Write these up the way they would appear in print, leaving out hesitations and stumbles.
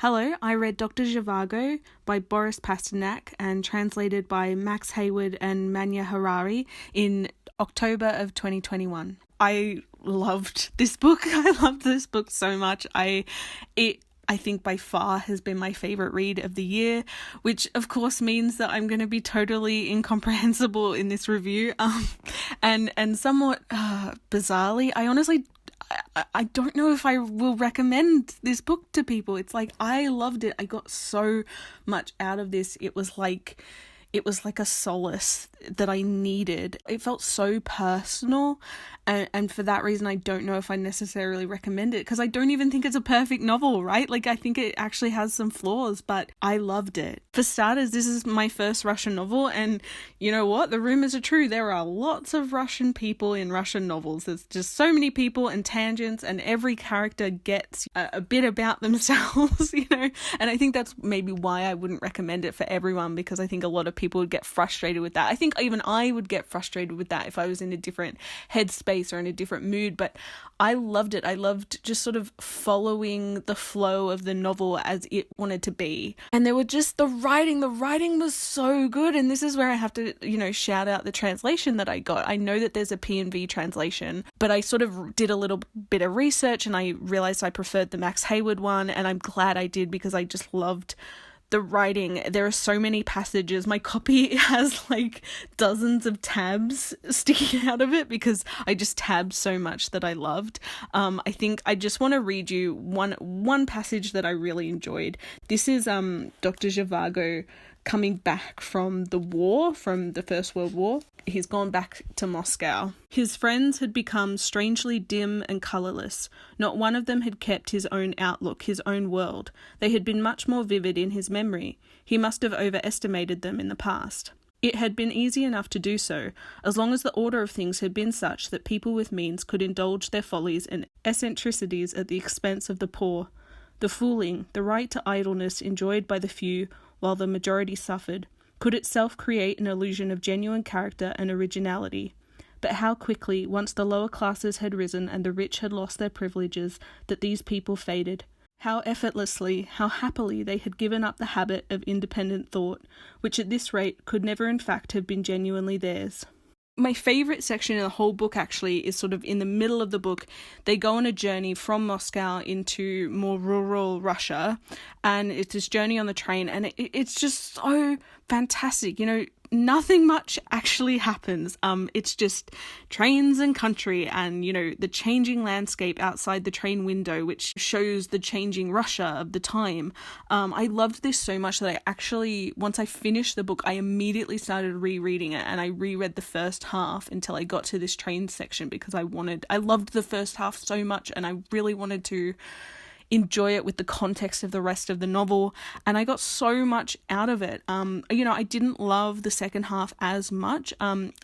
Hello, I read Dr. Zhivago by Boris Pasternak and translated by Max Hayward and Manya Harari in October of 2021. I loved this book. I loved this book so much. I think by far has been my favorite read of the year, which of course means that I'm going to be totally incomprehensible in this review. And somewhat bizarrely, I don't know if I will recommend this book to people. It's like, I loved it. I got so much out of this. It was like a solace that I needed. It felt so personal, and for that reason I don't know if I necessarily recommend it, because I don't even think it's a perfect novel, right? Like, I think it actually has some flaws, but I loved it. For starters, this is my first Russian novel, and you know what? The rumors are true. There are lots of Russian people in Russian novels. There's just so many people and tangents, and every character gets a bit about themselves, you know? And I think that's maybe why I wouldn't recommend it for everyone, because I think a lot of people would get frustrated with that. I think even I would get frustrated with that if I was in a different headspace or in a different mood, but I loved it. I loved just sort of following the flow of the novel as it wanted to be. And there were just the writing was so good. And this is where I have to, shout out the translation that I got. I know that there's a P&V translation, but I sort of did a little bit of research and I realized I preferred the Max Hayward one, and I'm glad I did, because I just loved the writing. There are so many passages. My copy has like dozens of tabs sticking out of it because I just tabbed so much that I loved. I think I just want to read you one passage that I really enjoyed. This is Dr. Zhivago coming back from the First World War. He's gone back to Moscow. His friends had become strangely dim and colourless. Not one of them had kept his own outlook, his own world. They had been much more vivid in his memory. He must have overestimated them in the past. It had been easy enough to do so, as long as the order of things had been such that people with means could indulge their follies and eccentricities at the expense of the poor. The fooling, the right to idleness enjoyed by the few, while the majority suffered, could itself create an illusion of genuine character and originality. But how quickly, once the lower classes had risen and the rich had lost their privileges, that these people faded. How effortlessly, how happily they had given up the habit of independent thought, which at this rate could never in fact have been genuinely theirs. My favourite section in the whole book actually is sort of in the middle of the book. They go on a journey from Moscow into more rural Russia, and it's this journey on the train, and it's just so fantastic. Nothing much actually happens. It's just trains and country and, the changing landscape outside the train window, which shows the changing Russia of the time. I loved this so much that I actually, once I finished the book, I immediately started rereading it, and I reread the first half until I got to this train section, because I loved the first half so much, and I really wanted to enjoy it with the context of the rest of the novel, and I got so much out of it. I didn't love the second half as much,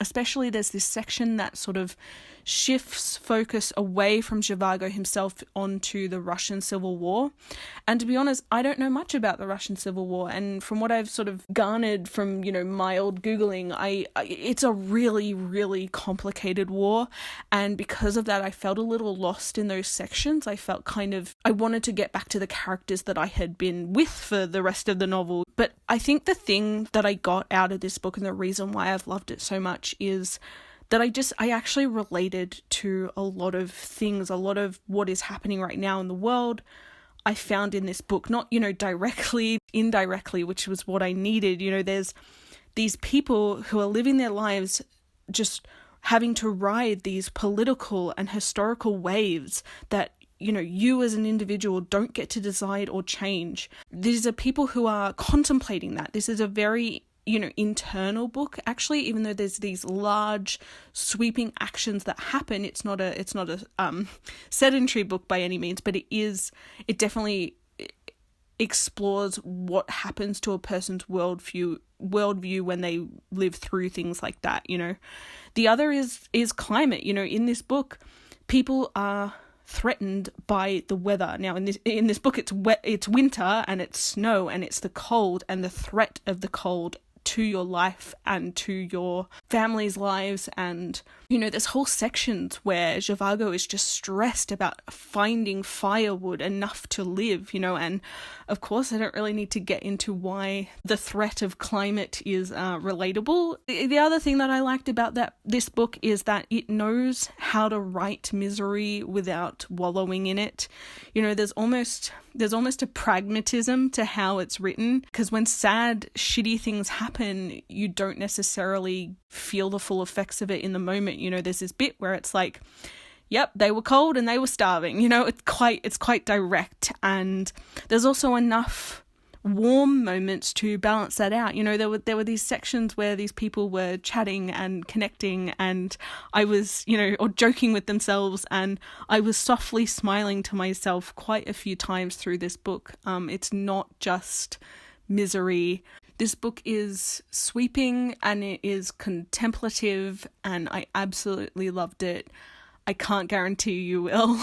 especially there's this section that sort of shifts focus away from Zhivago himself onto the Russian Civil War. And to be honest, I don't know much about the Russian Civil War, and from what I've sort of garnered from, my old Googling, it's a really, really complicated war, and because of that I felt a little lost in those sections. I felt I wanted to get back to the characters that I had been with for the rest of the novel. But I think the thing that I got out of this book, and the reason why I've loved it so much, is that I actually related to a lot of things, a lot of what is happening right now in the world. I found in this book, not, directly, indirectly, which was what I needed. There's these people who are living their lives just having to ride these political and historical waves that, you as an individual don't get to decide or change. These are people who are contemplating that. This is a very internal book, actually, even though there's these large sweeping actions that happen. It's not a sedentary book by any means, but it definitely explores what happens to a person's worldview when they live through things like that. The other is climate. In this book, people are threatened by the weather. Now in this book, it's winter and it's snow and it's the cold, and the threat of the cold to your life and to your family's lives. And, you know, there's whole sections where Zhivago is just stressed about finding firewood enough to live, you know, and of course I don't really need to get into why the threat of climate is relatable. The other thing that I liked about this book is that it knows how to write misery without wallowing in it. You know, there's almost a pragmatism to how it's written, because when sad, shitty things happen, you don't necessarily feel the full effects of it in the moment. You know, there's this bit where it's like, yep, they were cold and they were starving. You know, it's quite direct, and there's also enough warm moments to balance that out. You know, there were these sections where these people were chatting and connecting, and I was, you know, or joking with themselves, and I was softly smiling to myself quite a few times through this book. It's not just misery. This book is sweeping and it is contemplative, and I absolutely loved it. I can't guarantee you will.